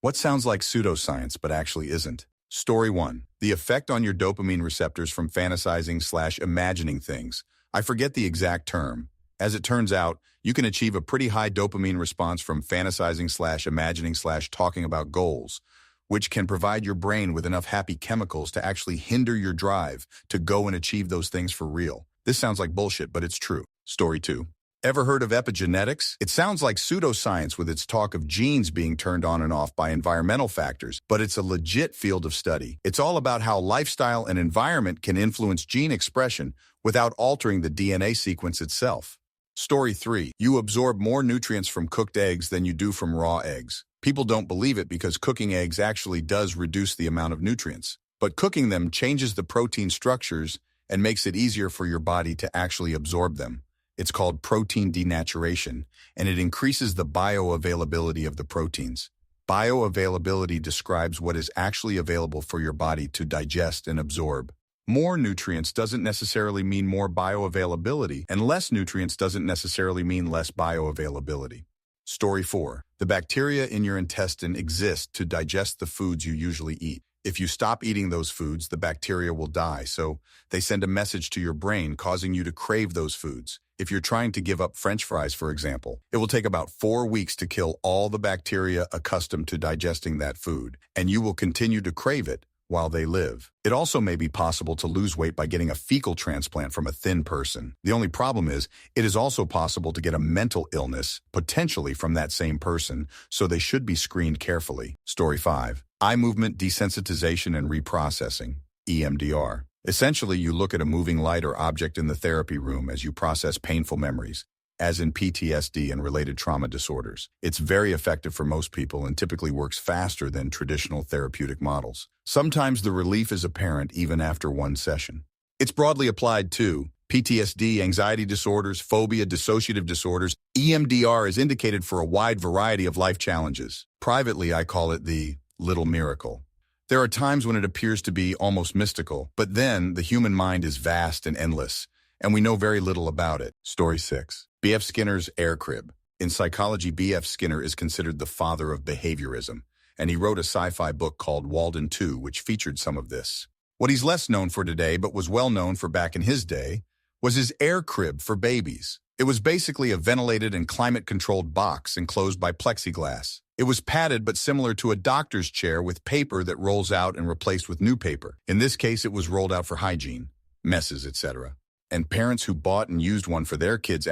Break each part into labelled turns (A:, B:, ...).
A: What sounds like pseudoscience but actually isn't? Story 1. The effect on your dopamine receptors from fantasizing/imagining things. I forget the exact term. As it turns out, you can achieve a pretty high dopamine response from fantasizing/imagining/talking about goals, which can provide your brain with enough happy chemicals to actually hinder your drive to go and achieve those things for real. This sounds like bullshit, but it's true. Story 2. Ever heard of epigenetics? It sounds like pseudoscience with its talk of genes being turned on and off by environmental factors, but it's a legit field of study. It's all about how lifestyle and environment can influence gene expression without altering the DNA sequence itself. Story 3. You absorb more nutrients from cooked eggs than you do from raw eggs. People don't believe it because cooking eggs actually does reduce the amount of nutrients. But cooking them changes the protein structures and makes it easier for your body to actually absorb them. It's called protein denaturation, and it increases the bioavailability of the proteins. Bioavailability describes what is actually available for your body to digest and absorb. More nutrients doesn't necessarily mean more bioavailability, and less nutrients doesn't necessarily mean less bioavailability. Story 4. The bacteria in your intestine exist to digest the foods you usually eat. If you stop eating those foods, the bacteria will die, so they send a message to your brain causing you to crave those foods. If you're trying to give up French fries, for example, it will take about 4 weeks to kill all the bacteria accustomed to digesting that food, and you will continue to crave it while they live. It also may be possible to lose weight by getting a fecal transplant from a thin person. The only problem is, it is also possible to get a mental illness, potentially from that same person, so they should be screened carefully. Story 5. Eye movement desensitization and reprocessing, EMDR. Essentially, you look at a moving light or object in the therapy room as you process painful memories, as in PTSD and related trauma disorders. It's very effective for most people and typically works faster than traditional therapeutic models. Sometimes the relief is apparent even after one session. It's broadly applied to PTSD, anxiety disorders, phobia, dissociative disorders. EMDR is indicated for a wide variety of life challenges. Privately, I call it the little miracle. There are times when it appears to be almost mystical, but then the human mind is vast and endless, and we know very little about it. Story 6. B.F. Skinner's air crib. In psychology, B.F. Skinner is considered the father of behaviorism, and he wrote a sci-fi book called Walden 2, which featured some of this. What he's less known for today, but was well known for back in his day, was his air crib for babies. It was basically a ventilated and climate-controlled box enclosed by plexiglass. It was padded but similar to a doctor's chair with paper that rolls out and replaced with new paper. In this case, it was rolled out for hygiene, messes, etc. And parents who bought and used one for their kids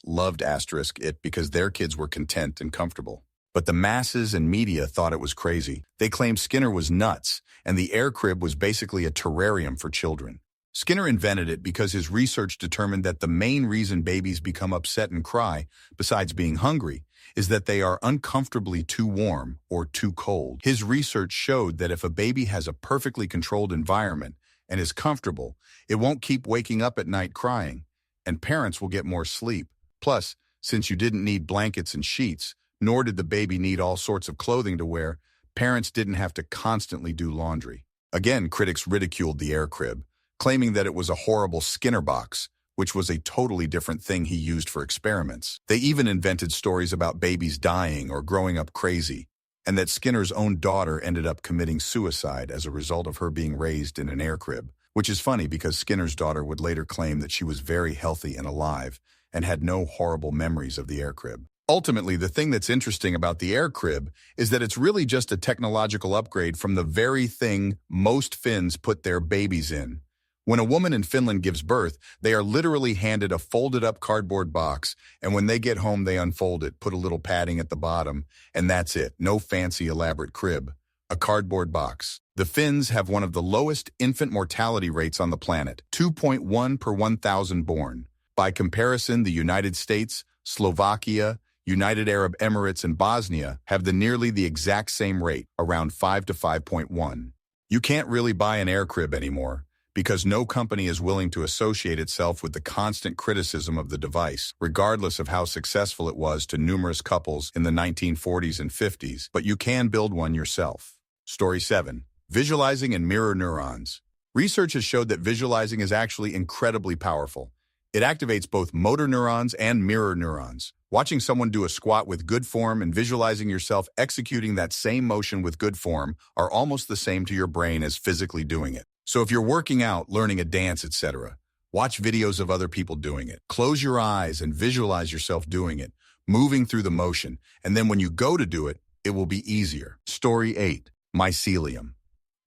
A: loved it because their kids were content and comfortable. But the masses and media thought it was crazy. They claimed Skinner was nuts, and the air crib was basically a terrarium for children. Skinner invented it because his research determined that the main reason babies become upset and cry, besides being hungry, is that they are uncomfortably too warm or too cold. His research showed that if a baby has a perfectly controlled environment and is comfortable, it won't keep waking up at night crying, and parents will get more sleep. Plus, since you didn't need blankets and sheets, nor did the baby need all sorts of clothing to wear, parents didn't have to constantly do laundry. Again, critics ridiculed the air crib, claiming that it was a horrible Skinner box, which was a totally different thing he used for experiments. They even invented stories about babies dying or growing up crazy, and that Skinner's own daughter ended up committing suicide as a result of her being raised in an air crib, which is funny because Skinner's daughter would later claim that she was very healthy and alive and had no horrible memories of the air crib. Ultimately, the thing that's interesting about the air crib is that it's really just a technological upgrade from the very thing most Finns put their babies in. When a woman in Finland gives birth, they are literally handed a folded-up cardboard box, and when they get home, they unfold it, put a little padding at the bottom, and that's it. No fancy, elaborate crib. A cardboard box. The Finns have one of the lowest infant mortality rates on the planet, 2.1 per 1,000 born. By comparison, the United States, Slovakia, United Arab Emirates, and Bosnia have nearly the exact same rate, around 5 to 5.1. You can't really buy an air crib anymore, because no company is willing to associate itself with the constant criticism of the device, regardless of how successful it was to numerous couples in the 1940s and 50s, but you can build one yourself. Story 7. Visualizing and mirror neurons. Research has showed that visualizing is actually incredibly powerful. It activates both motor neurons and mirror neurons, Watching someone do a squat with good form and visualizing yourself executing that same motion with good form are almost the same to your brain as physically doing it. So if you're working out, learning a dance, etc., watch videos of other people doing it. Close your eyes and visualize yourself doing it, moving through the motion, and then when you go to do it, it will be easier. Story 8. Mycelium.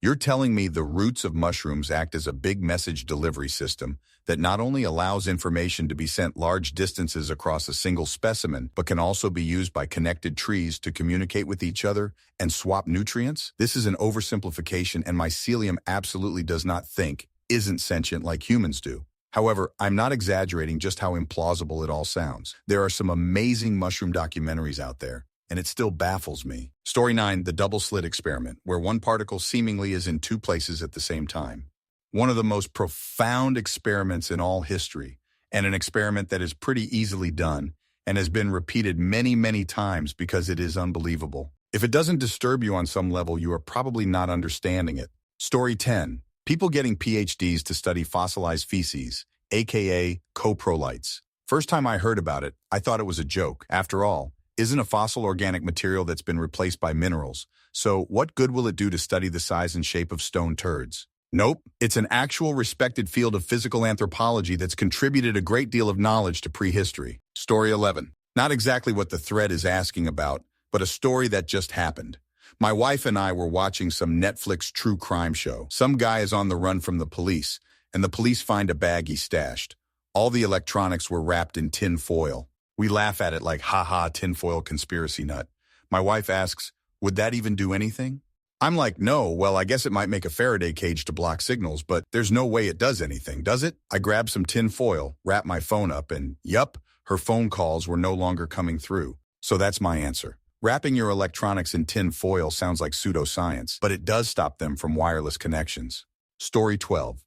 A: You're telling me the roots of mushrooms act as a big message delivery system that not only allows information to be sent large distances across a single specimen, but can also be used by connected trees to communicate with each other and swap nutrients? This is an oversimplification, and mycelium absolutely does not think, isn't sentient like humans do. However, I'm not exaggerating just how implausible it all sounds. There are some amazing mushroom documentaries out there, and it still baffles me. Story 9, the double slit experiment, where one particle seemingly is in two places at the same time. One of the most profound experiments in all history, and an experiment that is pretty easily done and has been repeated many, many times because it is unbelievable. If it doesn't disturb you on some level, you are probably not understanding it. Story 10, people getting PhDs to study fossilized feces, aka coprolites. First time I heard about it, I thought it was a joke. After all, isn't a fossil organic material that's been replaced by minerals, so what good will it do to study the size and shape of stone turds? Nope, it's an actual respected field of physical anthropology that's contributed a great deal of knowledge to prehistory. Story 11. Not exactly what the thread is asking about, but a story that just happened. My wife and I were watching some Netflix true crime show. Some guy is on the run from the police, and the police find a bag he stashed. All the electronics were wrapped in tin foil. We laugh at it like, haha, tinfoil conspiracy nut. My wife asks, would that even do anything? I'm like, no, well, I guess it might make a Faraday cage to block signals, but there's no way it does anything, does it? I grab some tin foil, wrap my phone up, and yup, her phone calls were no longer coming through. So that's my answer. Wrapping your electronics in tin foil sounds like pseudoscience, but it does stop them from wireless connections. Story 12.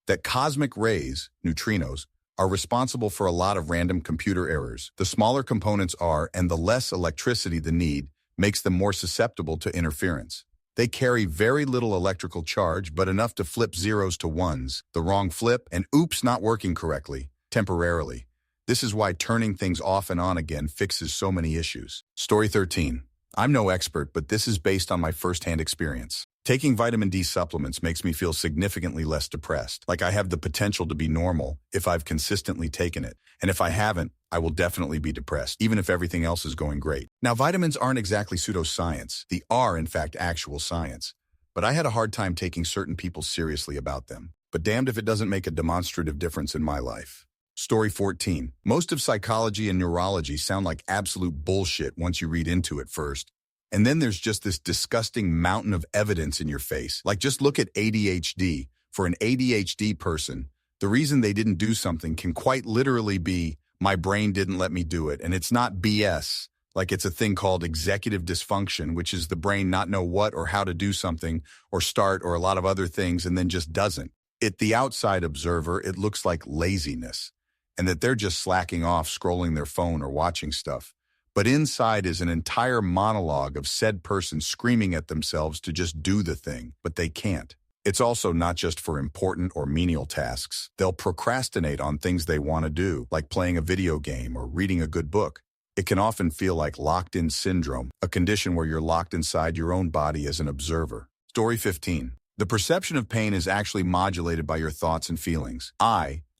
A: That cosmic rays, neutrinos, are responsible for a lot of random computer errors. The smaller components are, and the less electricity the need, makes them more susceptible to interference. They carry very little electrical charge, but enough to flip zeros to ones, the wrong flip, and oops, not working correctly, temporarily. This is why turning things off and on again fixes so many issues. Story 13. I'm no expert, but this is based on my first-hand experience. Taking vitamin D supplements makes me feel significantly less depressed, like I have the potential to be normal if I've consistently taken it. And if I haven't, I will definitely be depressed, even if everything else is going great. Now, vitamins aren't exactly pseudoscience. They are, in fact, actual science. But I had a hard time taking certain people seriously about them. But damned if it doesn't make a demonstrative difference in my life. Story 14. Most of psychology and neurology sound like absolute bullshit once you read into it first. And then there's just this disgusting mountain of evidence in your face. Like, just look at ADHD. For an ADHD person, the reason they didn't do something can quite literally be, my brain didn't let me do it. And it's not BS. Like, it's a thing called executive dysfunction, which is the brain not know what or how to do something or start or a lot of other things and then just doesn't. The outside observer, it looks like laziness and that they're just slacking off scrolling their phone or watching stuff. But inside is an entire monologue of said person screaming at themselves to just do the thing, but they can't. It's also not just for important or menial tasks. They'll procrastinate on things they want to do, like playing a video game or reading a good book. It can often feel like locked-in syndrome, a condition where you're locked inside your own body as an observer. Story 15. The perception of pain is actually modulated by your thoughts and feelings.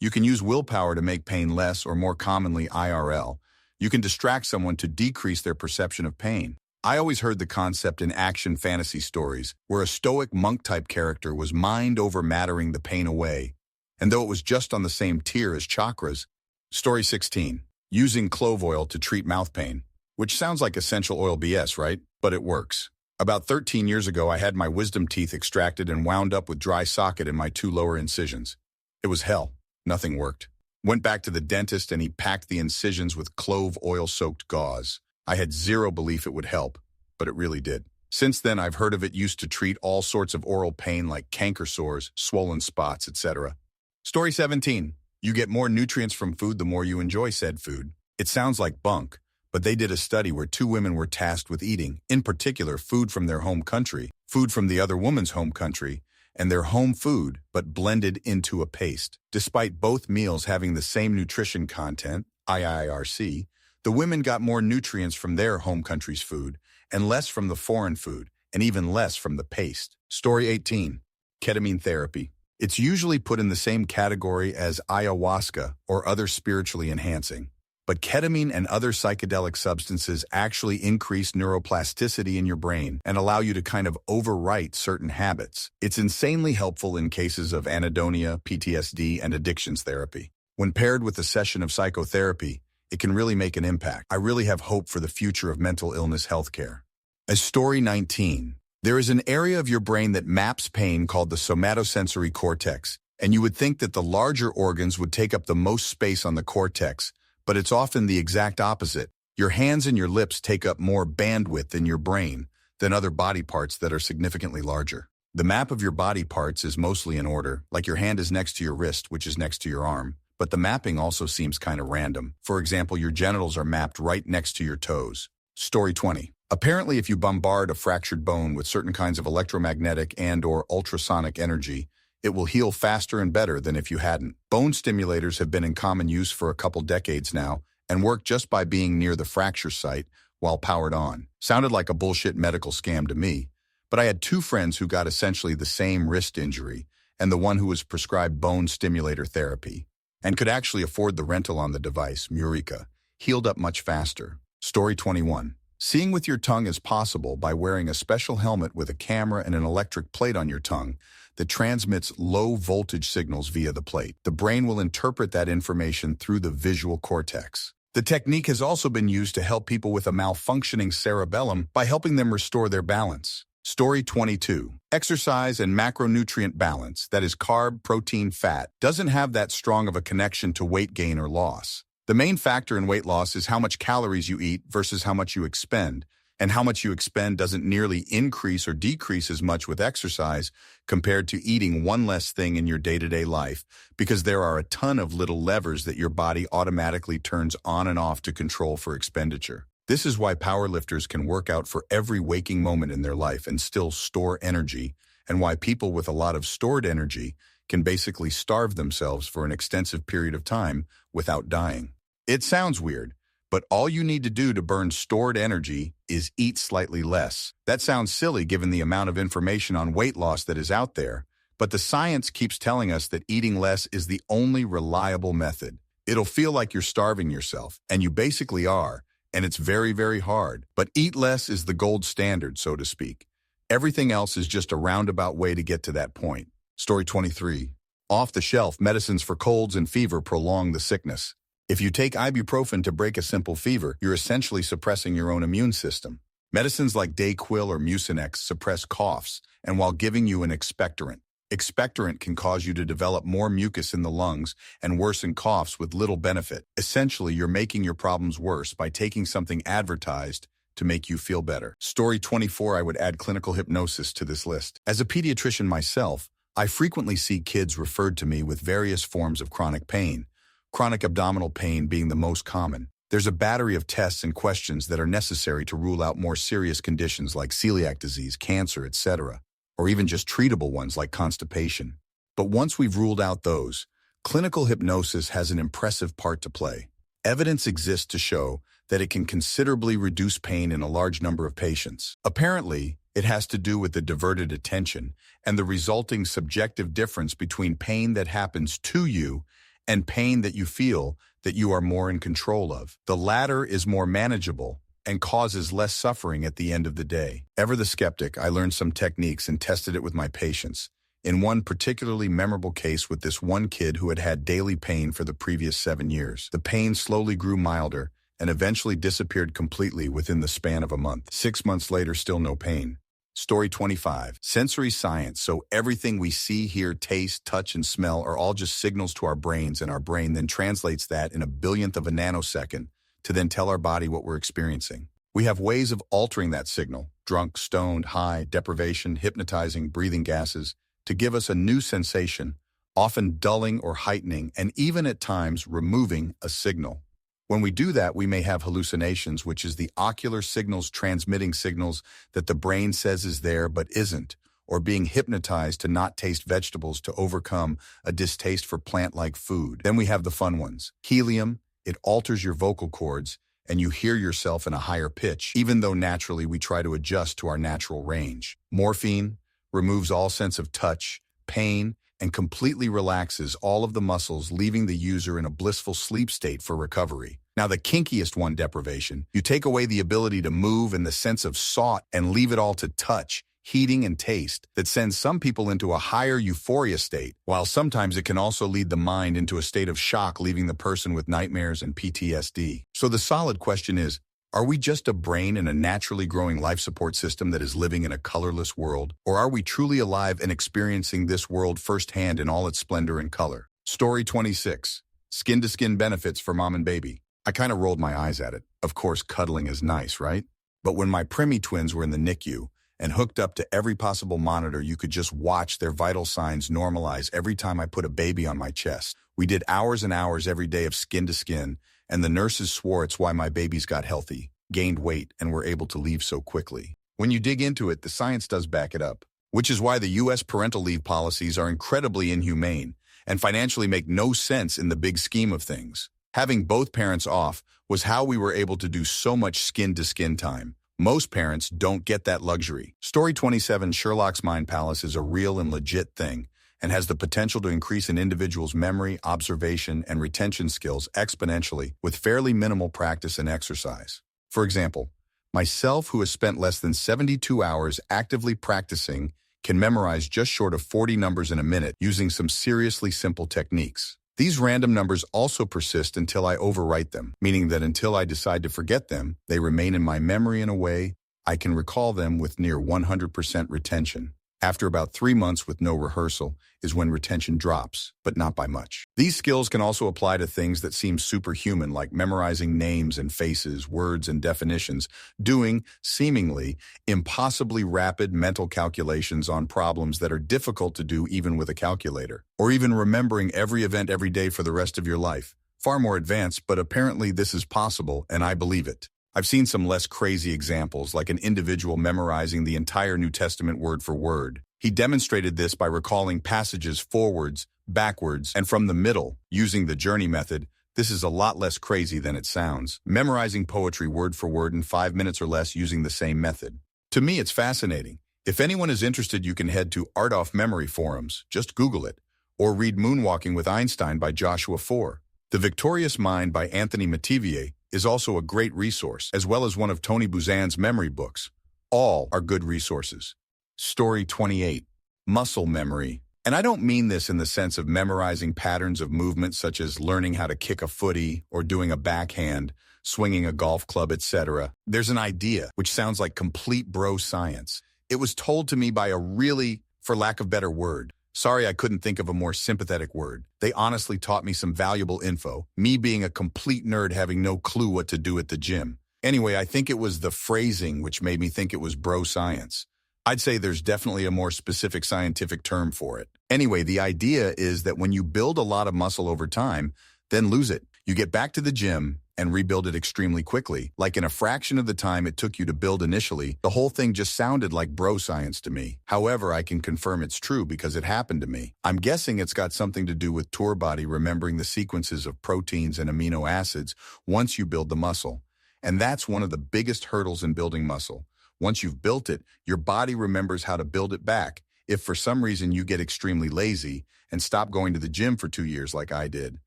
A: You can use willpower to make pain less, or more commonly IRL. You can distract someone to decrease their perception of pain. I always heard the concept in action fantasy stories, where a stoic monk-type character was mind over mattering the pain away, and though it was just on the same tier as chakras. Story 16. Using clove oil to treat mouth pain, which sounds like essential oil BS, right? But it works. About 13 years ago, I had my wisdom teeth extracted and wound up with dry socket in my 2 lower incisions. It was hell. Nothing worked. Went back to the dentist and he packed the incisions with clove oil-soaked gauze. I had zero belief it would help, but it really did. Since then, I've heard of it used to treat all sorts of oral pain like canker sores, swollen spots, etc. Story 17. You get more nutrients from food the more you enjoy said food. It sounds like bunk, but they did a study where 2 women were tasked with eating, in particular, food from their home country, food from the other woman's home country, and their home food, but blended into a paste. Despite both meals having the same nutrition content, IIRC, The women got more nutrients from their home country's food, and less from the foreign food, and even less from the paste. Story 18. Ketamine therapy. It's usually put in the same category as ayahuasca or other spiritually enhancing. But ketamine and other psychedelic substances actually increase neuroplasticity in your brain and allow you to kind of overwrite certain habits. It's insanely helpful in cases of anhedonia, PTSD, and addictions therapy. When paired with a session of psychotherapy, it can really make an impact. I really have hope for the future of mental illness healthcare. As story 19, there is an area of your brain that maps pain called the somatosensory cortex, and you would think that the larger organs would take up the most space on the cortex, but it's often the exact opposite. Your hands and your lips take up more bandwidth in your brain than other body parts that are significantly larger. The map of your body parts is mostly in order, like your hand is next to your wrist, which is next to your arm, but the mapping also seems kind of random. For example, your genitals are mapped right next to your toes. Story 20. Apparently, if you bombard a fractured bone with certain kinds of electromagnetic and/or ultrasonic energy, it will heal faster and better than if you hadn't. Bone stimulators have been in common use for a couple decades now and work just by being near the fracture site while powered on. Sounded like a bullshit medical scam to me, but I had two friends who got essentially the same wrist injury and the one who was prescribed bone stimulator therapy and could actually afford the rental on the device, Murica, healed up much faster. Story 21. Seeing with your tongue is possible by wearing a special helmet with a camera and an electric plate on your tongue that transmits low-voltage signals via the plate. The brain will interpret that information through the visual cortex. The technique has also been used to help people with a malfunctioning cerebellum by helping them restore their balance. Story 22. Exercise and macronutrient balance, that is carb, protein, fat, doesn't have that strong of a connection to weight gain or loss. The main factor in weight loss is how much calories you eat versus how much you expend, and how much you expend doesn't nearly increase or decrease as much with exercise compared to eating one less thing in your day-to-day life, because there are a ton of little levers that your body automatically turns on and off to control for expenditure. This is why powerlifters can work out for every waking moment in their life and still store energy, and why people with a lot of stored energy can basically starve themselves for an extensive period of time without dying. It sounds weird, but all you need to do to burn stored energy is eat slightly less. That sounds silly given the amount of information on weight loss that is out there, but the science keeps telling us that eating less is the only reliable method. It'll feel like you're starving yourself, and you basically are, and it's very, very hard. But eat less is the gold standard, so to speak. Everything else is just a roundabout way to get to that point. Story 23. Off-the-shelf medicines for colds and fever prolong the sickness. If you take ibuprofen to break a simple fever, you're essentially suppressing your own immune system. Medicines like Dayquil or Mucinex suppress coughs, and while giving you an expectorant. Expectorant can cause you to develop more mucus in the lungs and worsen coughs with little benefit. Essentially, you're making your problems worse by taking something advertised to make you feel better. Story 24, I would add clinical hypnosis to this list. As a pediatrician myself, I frequently see kids referred to me with various forms of chronic pain, chronic abdominal pain being the most common. There's a battery of tests and questions that are necessary to rule out more serious conditions like celiac disease, cancer, etc., or even just treatable ones like constipation. But once we've ruled out those, clinical hypnosis has an impressive part to play. Evidence exists to show that it can considerably reduce pain in a large number of patients. Apparently, it has to do with the diverted attention and the resulting subjective difference between pain that happens to you and pain that you feel that you are more in control of. The latter is more manageable and causes less suffering at the end of the day. Ever the skeptic, I learned some techniques and tested it with my patients. In one particularly memorable case with this one kid who had had daily pain for the previous 7 years. The pain slowly grew milder and eventually disappeared completely within the span of a month. 6 months later, still no pain. Story 25. Sensory science. So everything we see, hear, taste, touch, and smell are all just signals to our brains, and our brain then translates that in a billionth of a nanosecond to then tell our body what we're experiencing. We have ways of altering that signal, drunk, stoned, high, deprivation, hypnotizing, breathing gases, to give us a new sensation, often dulling or heightening, and even at times removing a signal. When we do that, we may have hallucinations, which is the ocular signals transmitting signals that the brain says is there but isn't, or being hypnotized to not taste vegetables to overcome a distaste for plant-like food. Then we have the fun ones. Helium, it alters your vocal cords, and you hear yourself in a higher pitch, even though naturally we try to adjust to our natural range. Morphine removes all sense of touch, pain, and completely relaxes all of the muscles, leaving the user in a blissful sleep state for recovery. Now, the kinkiest one, deprivation, you take away the ability to move and the sense of sought and leave it all to touch, heating, and taste that sends some people into a higher euphoria state, while sometimes it can also lead the mind into a state of shock, leaving the person with nightmares and PTSD. So the solid question is, are we just a brain in a naturally growing life support system that is living in a colorless world? Or are we truly alive and experiencing this world firsthand in all its splendor and color? Story 26. Skin-to-skin benefits for mom and baby. I kind of rolled my eyes at it. Of course, cuddling is nice, right? But when my preemie twins were in the NICU and hooked up to every possible monitor, you could just watch their vital signs normalize every time I put a baby on my chest. We did hours and hours every day of skin-to-skin, and the nurses swore it's why my babies got healthy, gained weight, and were able to leave so quickly. When you dig into it, the science does back it up, which is why the U.S. parental leave policies are incredibly inhumane and financially make no sense in the big scheme of things. Having both parents off was how we were able to do so much skin-to-skin time. Most parents don't get that luxury. Story 27, Sherlock's Mind Palace is a real and legit thing, and has the potential to increase an individual's memory, observation, and retention skills exponentially with fairly minimal practice and exercise. For example, myself, who has spent less than 72 hours actively practicing, can memorize just short of 40 numbers in a minute using some seriously simple techniques. These random numbers also persist until I overwrite them, meaning that until I decide to forget them, they remain in my memory in a way I can recall them with near 100% retention. After about 3 months with no rehearsal is when retention drops, but not by much. These skills can also apply to things that seem superhuman, like memorizing names and faces, words and definitions, doing, seemingly, impossibly rapid mental calculations on problems that are difficult to do even with a calculator, or even remembering every event every day for the rest of your life. Far more advanced, but apparently this is possible, and I believe it. I've seen some less crazy examples, like an individual memorizing the entire New Testament word for word. He demonstrated this by recalling passages forwards, backwards, and from the middle, using the journey method. This is a lot less crazy than it sounds. Memorizing poetry word for word in 5 minutes or less using the same method. To me, it's fascinating. If anyone is interested, you can head to Art Off Memory forums, just Google it, or read Moonwalking with Einstein by Joshua Foer. The Victorious Mind by Anthony Metivier is also a great resource, as well as one of Tony Buzan's memory books. All are good resources. Story 28. Muscle memory. And I don't mean this in the sense of memorizing patterns of movement such as learning how to kick a footy or doing a backhand, swinging a golf club, etc. There's an idea, which sounds like complete bro science. It was told to me by a really, for lack of a better word, sorry, I couldn't think of a more sympathetic word. They honestly taught me some valuable info, me being a complete nerd having no clue what to do at the gym. Anyway, I think it was the phrasing which made me think it was bro science. I'd say there's definitely a more specific scientific term for it. Anyway, the idea is that when you build a lot of muscle over time, then lose it, you get back to the gym and rebuild it extremely quickly. Like in a fraction of the time it took you to build initially, the whole thing just sounded like bro science to me. However, I can confirm it's true because it happened to me. I'm guessing it's got something to do with tour body remembering the sequences of proteins and amino acids once you build the muscle. And that's one of the biggest hurdles in building muscle. Once you've built it, your body remembers how to build it back. If for some reason you get extremely lazy and stop going to the gym for 2 years like I did,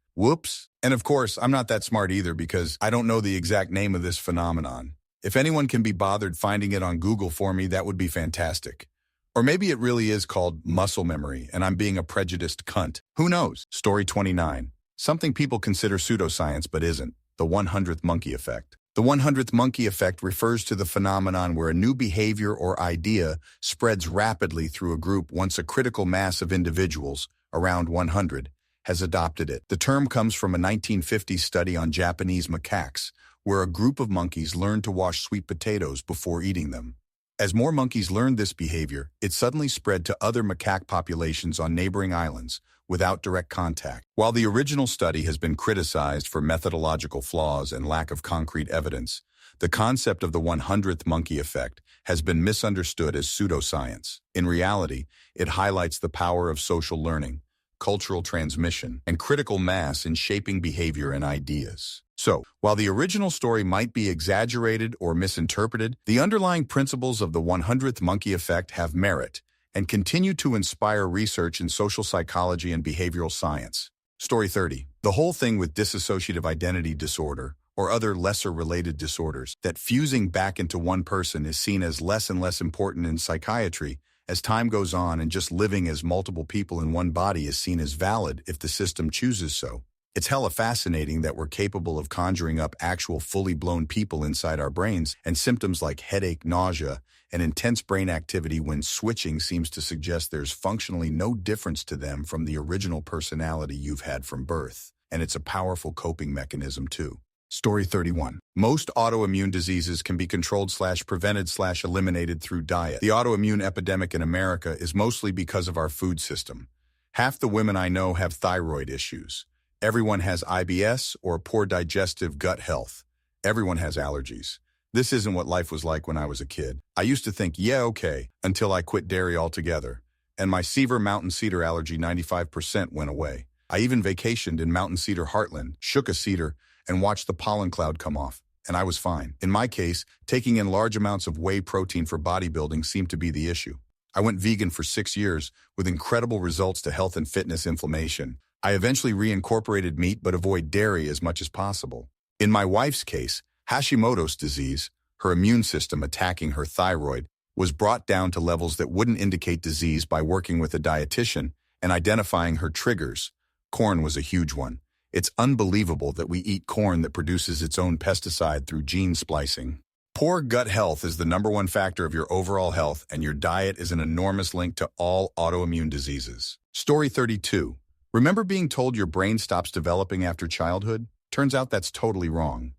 A: whoops. And of course, I'm not that smart either because I don't know the exact name of this phenomenon. If anyone can be bothered finding it on Google for me, that would be fantastic. Or maybe it really is called muscle memory and I'm being a prejudiced cunt. Who knows? Story 29. Something people consider pseudoscience but isn't. The 100th monkey effect. The 100th monkey effect refers to the phenomenon where a new behavior or idea spreads rapidly through a group once a critical mass of individuals, around 100, has adopted it. The term comes from a 1950s study on Japanese macaques, where a group of monkeys learned to wash sweet potatoes before eating them. As more monkeys learned this behavior, it suddenly spread to other macaque populations on neighboring islands without direct contact. While the original study has been criticized for methodological flaws and lack of concrete evidence, the concept of the 100th monkey effect has been misunderstood as pseudoscience. In reality, it highlights the power of social learning, cultural transmission, and critical mass in shaping behavior and ideas. So, while the original story might be exaggerated or misinterpreted, the underlying principles of the 100th monkey effect have merit and continue to inspire research in social psychology and behavioral science. Story 30. The whole thing with dissociative identity disorder, or other lesser-related disorders, that fusing back into one person is seen as less and less important in psychiatry as time goes on, and just living as multiple people in one body is seen as valid if the system chooses so. It's hella fascinating that we're capable of conjuring up actual fully blown people inside our brains, and symptoms like headache, nausea, and intense brain activity when switching seems to suggest there's functionally no difference to them from the original personality you've had from birth. And it's a powerful coping mechanism too. Story 31. Most autoimmune diseases can be controlled/prevented/eliminated through diet. The autoimmune epidemic in America is mostly because of our food system. Half the women I know have thyroid issues. Everyone has IBS or poor digestive gut health. Everyone has allergies. This isn't what life was like when I was a kid. I used to think, yeah, okay, until I quit dairy altogether. And my Seaver mountain cedar allergy 95% went away. I even vacationed in mountain cedar heartland, shook a cedar, and watched the pollen cloud come off, and I was fine. In my case, taking in large amounts of whey protein for bodybuilding seemed to be the issue. I went vegan for 6 years with incredible results to health and fitness inflammation. I eventually reincorporated meat but avoid dairy as much as possible. In my wife's case, Hashimoto's disease, her immune system attacking her thyroid, was brought down to levels that wouldn't indicate disease by working with a dietitian and identifying her triggers. Corn was a huge one. It's unbelievable that we eat corn that produces its own pesticide through gene splicing. Poor gut health is the #1 factor of your overall health, and your diet is an enormous link to all autoimmune diseases. Story 32. Remember being told your brain stops developing after childhood? Turns out that's totally wrong.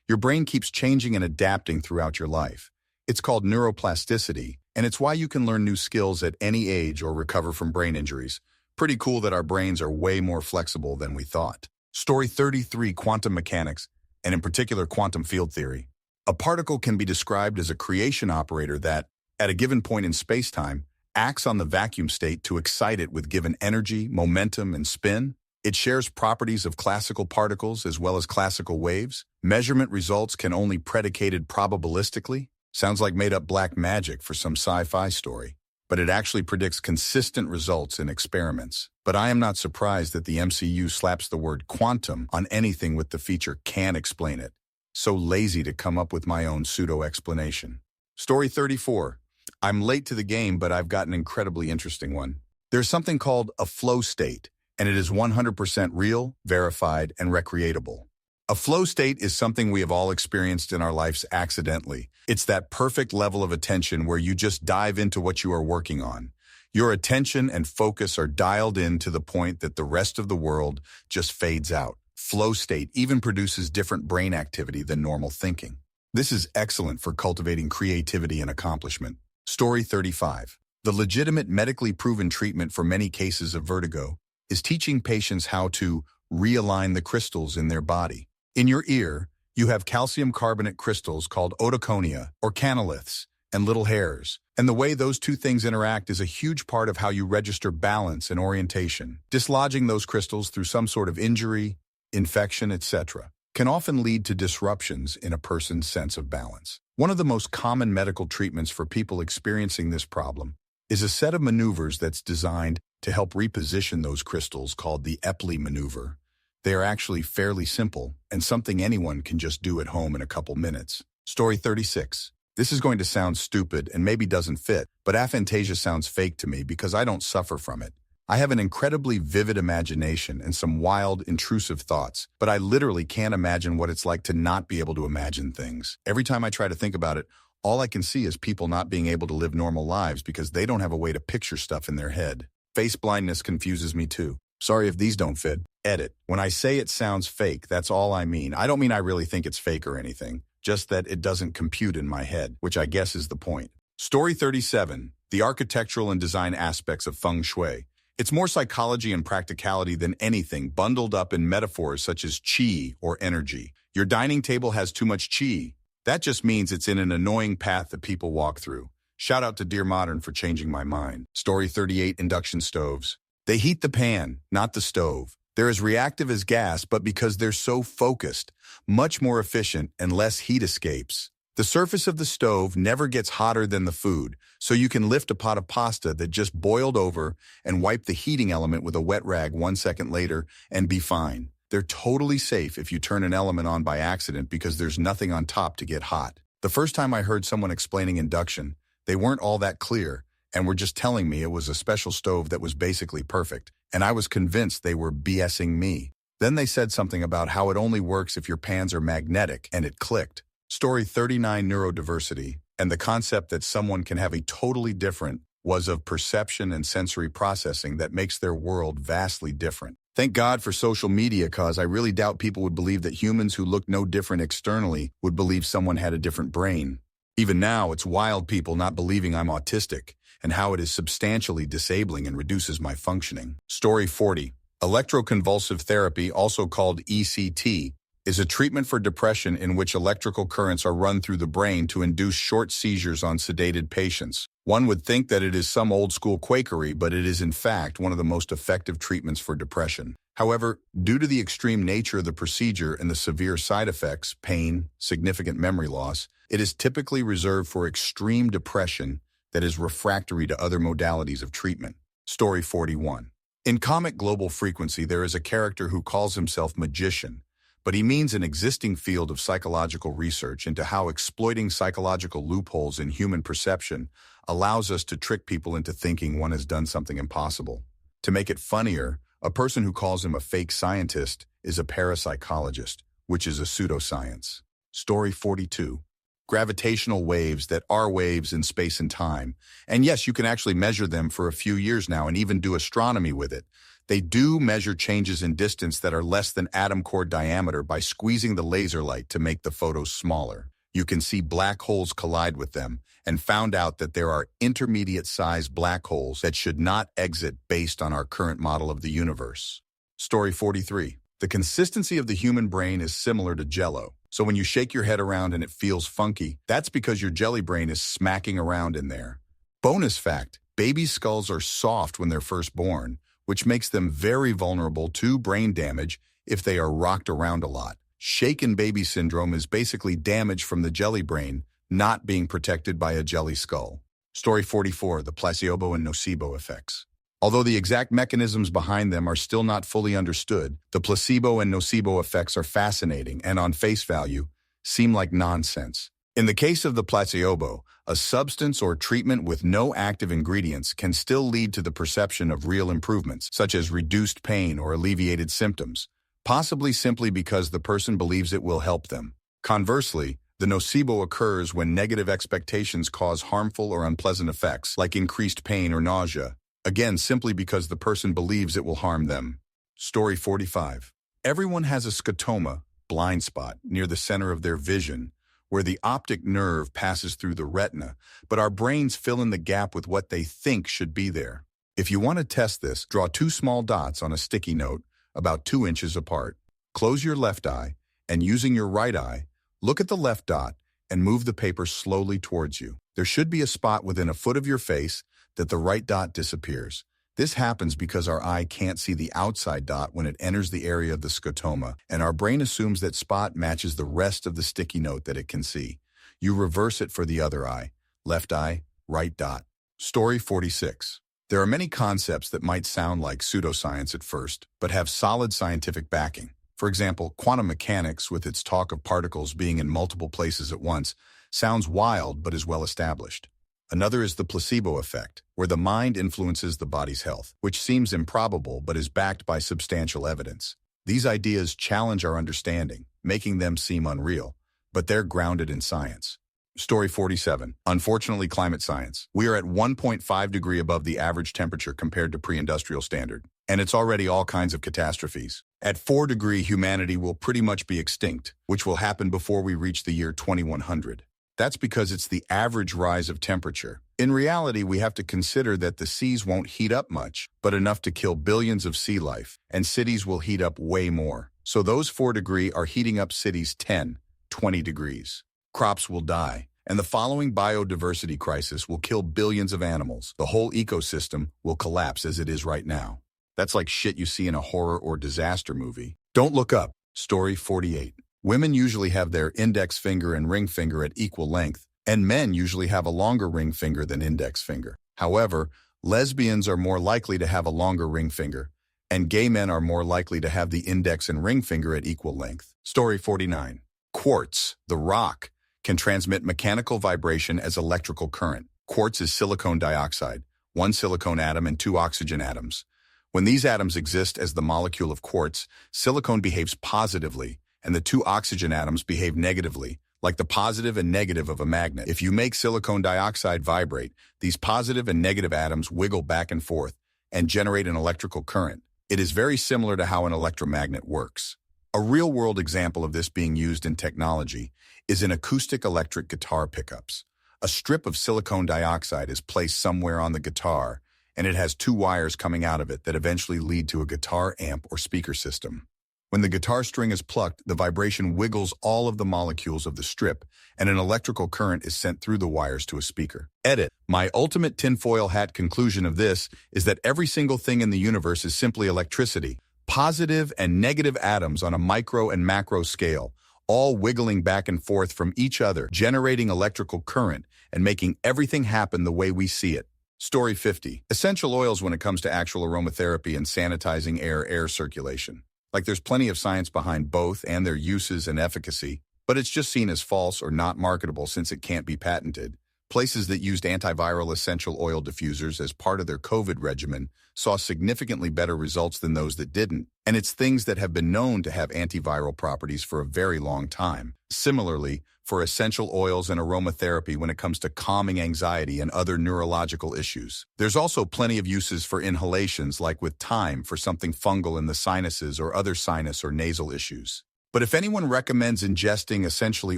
A: Your brain keeps changing and adapting throughout your life. It's called neuroplasticity, and it's why you can learn new skills at any age or recover from brain injuries. Pretty cool that our brains are way more flexible than we thought. Story 33, quantum mechanics, and in particular quantum field theory. A particle can be described as a creation operator that, at a given point in space-time, acts on the vacuum state to excite it with given energy, momentum, and spin. It shares properties of classical particles as well as classical waves. Measurement results can only be predicated probabilistically. Sounds like made-up black magic for some sci-fi story. But it actually predicts consistent results in experiments. But I am not surprised that the MCU slaps the word quantum on anything with the feature "can explain it." So lazy to come up with my own pseudo-explanation. Story 34. I'm late to the game, but I've got an incredibly interesting one. There's something called a flow state, and it is 100% real, verified, and recreatable. A flow state is something we have all experienced in our lives accidentally. It's that perfect level of attention where you just dive into what you are working on. Your attention and focus are dialed in to the point that the rest of the world just fades out. Flow state even produces different brain activity than normal thinking. This is excellent for cultivating creativity and accomplishment. Story 35. The legitimate medically proven treatment for many cases of vertigo is teaching patients how to realign the crystals in their body. In your ear, you have calcium carbonate crystals called otoconia or canaliths and little hairs. And the way those two things interact is a huge part of how you register balance and orientation. Dislodging those crystals through some sort of injury, infection, etc., can often lead to disruptions in a person's sense of balance. One of the most common medical treatments for people experiencing this problem is a set of maneuvers that's designed to help reposition those crystals called the Epley maneuver. They are actually fairly simple and something anyone can just do at home in a couple minutes. Story 36. This is going to sound stupid and maybe doesn't fit, but aphantasia sounds fake to me because I don't suffer from it. I have an incredibly vivid imagination and some wild, intrusive thoughts, but I literally can't imagine what it's like to not be able to imagine things. Every time I try to think about it, all I can see is people not being able to live normal lives because they don't have a way to picture stuff in their head. Face blindness confuses me too. Sorry if these don't fit. Edit. When I say it sounds fake, that's all I mean. I don't mean I really think it's fake or anything, just that it doesn't compute in my head, which I guess is the point. Story 37. The architectural and design aspects of feng shui. It's more psychology and practicality than anything, bundled up in metaphors such as qi or energy. Your dining table has too much qi. That just means it's in an annoying path that people walk through. Shout out to Dear Modern for changing my mind. Story 38. Induction stoves. They heat the pan, not the stove. They're as reactive as gas, but because they're so focused, much more efficient and less heat escapes. The surface of the stove never gets hotter than the food, so you can lift a pot of pasta that just boiled over and wipe the heating element with a wet rag 1 second later and be fine. They're totally safe if you turn an element on by accident because there's nothing on top to get hot. The first time I heard someone explaining induction, they weren't all that clear and were just telling me it was a special stove that was basically perfect, and I was convinced they were BSing me. Then they said something about how it only works if your pans are magnetic, and it clicked. Story 39, neurodiversity, and the concept that someone can have a totally different was of perception and sensory processing that makes their world vastly different. Thank God for social media, cause I really doubt people would believe that humans who look no different externally would believe someone had a different brain. Even now, it's wild people not believing I'm autistic and how it is substantially disabling and reduces my functioning. Story 40. Electroconvulsive therapy, also called ECT, is a treatment for depression in which electrical currents are run through the brain to induce short seizures on sedated patients. One would think that it is some old-school Quakery, but it is in fact one of the most effective treatments for depression. However, due to the extreme nature of the procedure and the severe side effects, pain, significant memory loss, it is typically reserved for extreme depression that is refractory to other modalities of treatment. Story 41. In comic Global Frequency, there is a character who calls himself Magician, but he means an existing field of psychological research into how exploiting psychological loopholes in human perception allows us to trick people into thinking one has done something impossible. To make it funnier, a person who calls him a fake scientist is a parapsychologist, which is a pseudoscience. Story 42. Gravitational waves that are waves in space and time. And yes, you can actually measure them for a few years now and even do astronomy with it. They do measure changes in distance that are less than atom core diameter by squeezing the laser light to make the photos smaller. You can see black holes collide with them and found out that there are intermediate-sized black holes that should not exit based on our current model of the universe. Story 43. The consistency of the human brain is similar to Jell-O. So when you shake your head around and it feels funky, that's because your jelly brain is smacking around in there. Bonus fact, baby skulls are soft when they're first born, which makes them very vulnerable to brain damage if they are rocked around a lot. Shaken baby syndrome is basically damage from the jelly brain not being protected by a jelly skull. Story 44, the placebo and nocebo effects. Although the exact mechanisms behind them are still not fully understood, the placebo and nocebo effects are fascinating and on face value seem like nonsense. In the case of the placebo, a substance or treatment with no active ingredients can still lead to the perception of real improvements, such as reduced pain or alleviated symptoms, possibly simply because the person believes it will help them. Conversely, the nocebo occurs when negative expectations cause harmful or unpleasant effects, like increased pain or nausea, again simply because the person believes it will harm them. Story 45. Everyone has a scotoma, blind spot, near the center of their vision, where the optic nerve passes through the retina, but our brains fill in the gap with what they think should be there. If you want to test this, draw 2 small dots on a sticky note about 2 inches apart. Close your left eye, and using your right eye, look at the left dot and move the paper slowly towards you. There should be a spot within a foot of your face that the right dot disappears. This happens because our eye can't see the outside dot when it enters the area of the scotoma, and our brain assumes that spot matches the rest of the sticky note that it can see. You reverse it for the other eye, left eye, right dot. Story 46. There are many concepts that might sound like pseudoscience at first, but have solid scientific backing. For example, quantum mechanics, with its talk of particles being in multiple places at once, sounds wild but is well established. Another is the placebo effect, where the mind influences the body's health, which seems improbable but is backed by substantial evidence. These ideas challenge our understanding, making them seem unreal, but they're grounded in science. Story 47. Unfortunately, climate science. We are at 1.5 degrees above the average temperature compared to pre-industrial standard, and it's already all kinds of catastrophes. At 4 degrees, humanity will pretty much be extinct, which will happen before we reach the year 2100. That's because it's the average rise of temperature. In reality, we have to consider that the seas won't heat up much, but enough to kill billions of sea life, and cities will heat up way more. So those 4 degrees are heating up cities 10, 20 degrees. Crops will die, and the following biodiversity crisis will kill billions of animals. The whole ecosystem will collapse as it is right now. That's like shit you see in a horror or disaster movie. Don't look up. Story 48. Women usually have their index finger and ring finger at equal length, and men usually have a longer ring finger than index finger. However, lesbians are more likely to have a longer ring finger, and gay men are more likely to have the index and ring finger at equal length. Story 49. Quartz, the rock, can transmit mechanical vibration as electrical current. Quartz is silicon dioxide, one silicon atom and two oxygen atoms. When these atoms exist as the molecule of quartz, silicon behaves positively, and the two oxygen atoms behave negatively, like the positive and negative of a magnet. If you make silicon dioxide vibrate, these positive and negative atoms wiggle back and forth and generate an electrical current. It is very similar to how an electromagnet works. A real-world example of this being used in technology is in acoustic electric guitar pickups. A strip of silicon dioxide is placed somewhere on the guitar, and it has two wires coming out of it that eventually lead to a guitar amp or speaker system. When the guitar string is plucked, the vibration wiggles all of the molecules of the strip, and an electrical current is sent through the wires to a speaker. Edit. My ultimate tinfoil hat conclusion of this is that every single thing in the universe is simply electricity, positive and negative atoms on a micro and macro scale, all wiggling back and forth from each other, generating electrical current and making everything happen the way we see it. Story 50. Essential oils when it comes to actual aromatherapy and sanitizing air circulation. Like there's plenty of science behind both and their uses and efficacy, but it's just seen as false or not marketable since it can't be patented. Places that used antiviral essential oil diffusers as part of their COVID regimen saw significantly better results than those that didn't, and it's things that have been known to have antiviral properties for a very long time. Similarly, for essential oils and aromatherapy when it comes to calming anxiety and other neurological issues. There's also plenty of uses for inhalations like with thyme for something fungal in the sinuses or other sinus or nasal issues. But if anyone recommends ingesting essentially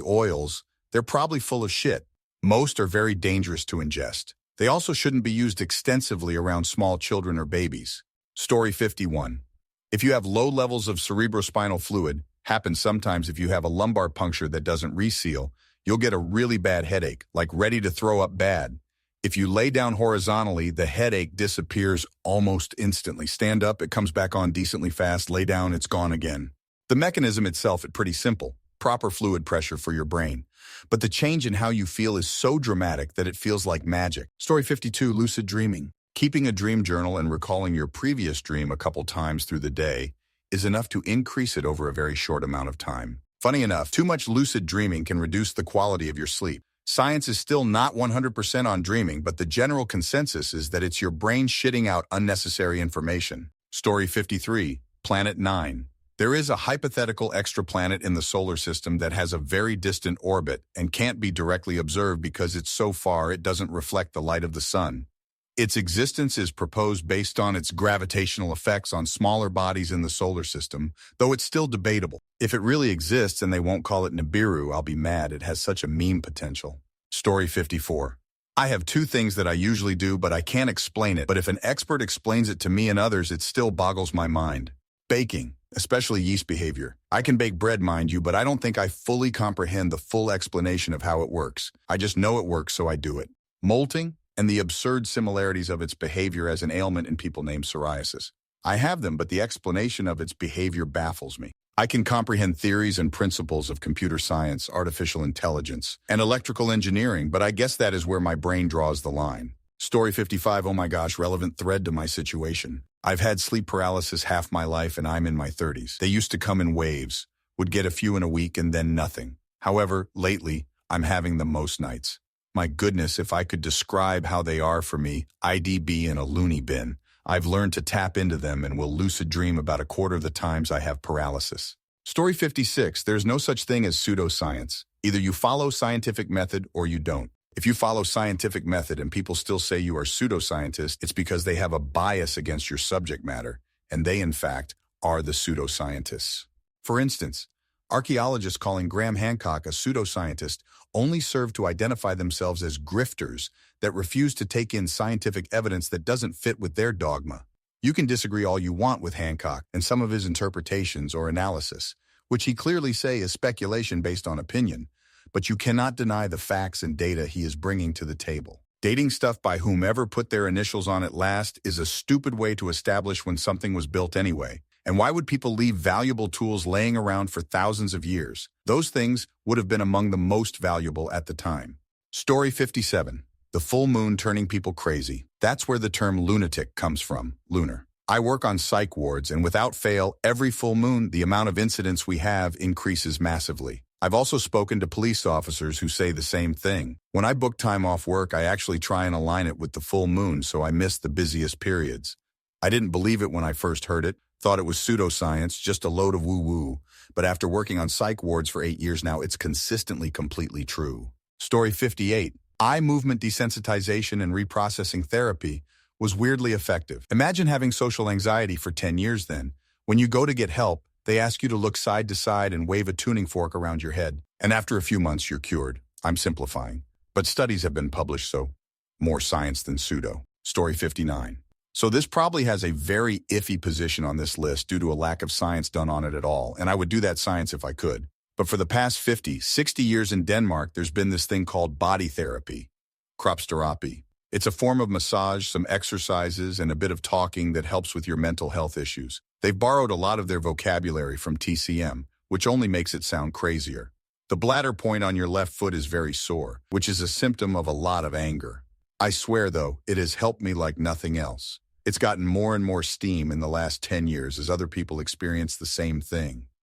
A: oils, they're probably full of shit. Most are very dangerous to ingest. They also shouldn't be used extensively around small children or babies. Story 51. If you have low levels of cerebrospinal fluid, happens sometimes if you have a lumbar puncture that doesn't reseal, you'll get a really bad headache, like ready to throw up bad. If you lay down horizontally, the headache disappears almost instantly. Stand up, it comes back on decently fast. Lay down, it's gone again. The mechanism itself is pretty simple. Proper fluid pressure for your brain. But the change in how you feel is so dramatic that it feels like magic. Story 52, lucid dreaming. Keeping a dream journal and recalling your previous dream a couple times through the day is enough to increase it over a very short amount of time. Funny enough, too much lucid dreaming can reduce the quality of your sleep. Science is still not 100% on dreaming, but the general consensus is that it's your brain shitting out unnecessary information. Story 53, Planet 9. There is a hypothetical extraplanet in the solar system that has a very distant orbit and can't be directly observed because it's so far it doesn't reflect the light of the sun. Its existence is proposed based on its gravitational effects on smaller bodies in the solar system, though it's still debatable. If it really exists and they won't call it Nibiru, I'll be mad. It has such a meme potential. Story 54. I have two things that I usually do, but I can't explain it. But if an expert explains it to me and others, it still boggles my mind. Baking, especially yeast behavior. I can bake bread, mind you, but I don't think I fully comprehend the full explanation of how it works. I just know it works, so I do it. Molting, and the absurd similarities of its behavior as an ailment in people named psoriasis. I have them, but the explanation of its behavior baffles me. I can comprehend theories and principles of computer science, artificial intelligence, and electrical engineering, but I guess that is where my brain draws the line. Story 55, oh my gosh, relevant thread to my situation. I've had sleep paralysis half my life and I'm in my 30s. They used to come in waves, would get a few in a week and then nothing. However, lately, I'm having them most nights. My goodness, if I could describe how they are for me, I'd be in a loony bin. I've learned to tap into them and will lucid dream about a quarter of the times I have paralysis. Story 56, there's no such thing as pseudoscience. Either you follow scientific method or you don't. If you follow scientific method and people still say you are pseudoscientist, it's because they have a bias against your subject matter, and they, in fact, are the pseudoscientists. For instance, archaeologists calling Graham Hancock a pseudoscientist only serve to identify themselves as grifters that refuse to take in scientific evidence that doesn't fit with their dogma. You can disagree all you want with Hancock and some of his interpretations or analysis, which he clearly say is speculation based on opinion, but you cannot deny the facts and data he is bringing to the table. Dating stuff by whomever put their initials on it last is a stupid way to establish when something was built anyway. And why would people leave valuable tools laying around for thousands of years? Those things would have been among the most valuable at the time. Story 57. The full moon turning people crazy. That's where the term lunatic comes from, lunar. I work on psych wards, and without fail, every full moon, the amount of incidents we have increases massively. I've also spoken to police officers who say the same thing. When I book time off work, I actually try and align it with the full moon so I miss the busiest periods. I didn't believe it when I first heard it, thought it was pseudoscience, just a load of woo-woo, but after working on psych wards for 8 years now, it's consistently completely true. Story 58. Eye movement desensitization and reprocessing therapy was weirdly effective. Imagine having social anxiety for 10 years then. When you go to get help, they ask you to look side to side and wave a tuning fork around your head. And after a few months, you're cured. I'm simplifying. But studies have been published, so more science than pseudo. Story 59. So this probably has a very iffy position on this list due to a lack of science done on it at all, and I would do that science if I could. But for the past 50, 60 years in Denmark, there's been this thing called body therapy, kroppsterapi. It's a form of massage, some exercises, and a bit of talking that helps with your mental health issues. They've borrowed a lot of their vocabulary from TCM, which only makes it sound crazier. The bladder point on your left foot is very sore, which is a symptom of a lot of anger. I swear, though, it has helped me like nothing else. It's gotten more and more steam in the last 10 years as other people experience the same thing.